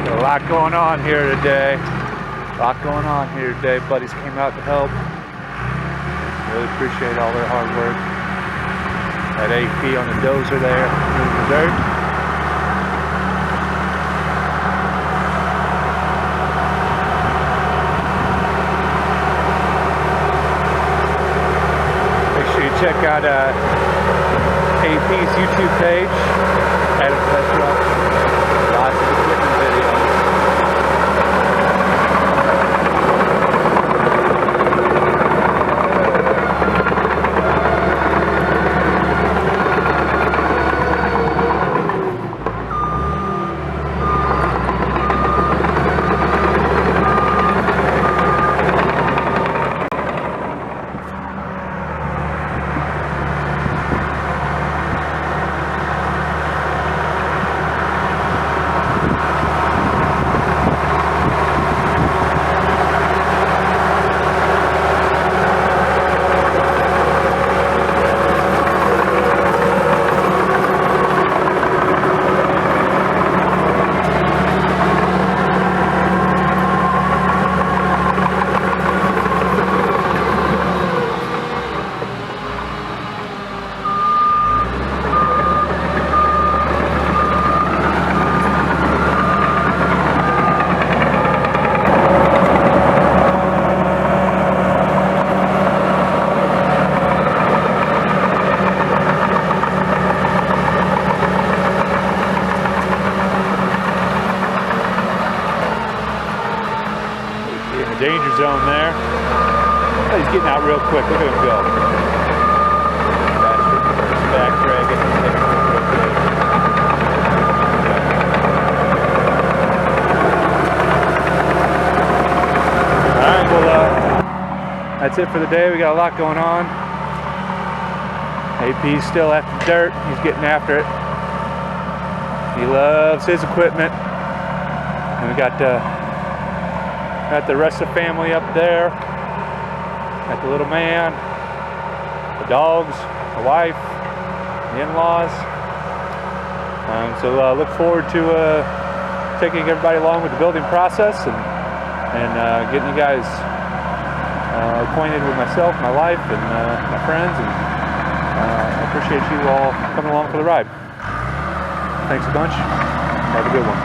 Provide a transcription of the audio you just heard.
A lot going on here today. Buddies came out to help. Really appreciate all their hard work. That AP on the dozer there, moving the dirt. Make sure you check out AP's YouTube page at Petroff. Lots of equipment videos. Danger zone there. Oh, he's getting out real quick. Look at him go. Back dragging. Alright, well, that's it for the day. We got a lot going on. AP's still after dirt. He's getting after it. He loves his equipment. And we got the rest of the family up there. Got the little man, the dogs, the wife, the in-laws. So look forward to taking everybody along with the building process and getting you guys acquainted with myself, my life, and my friends. And I appreciate you all coming along for the ride. Thanks a bunch. Have a good one.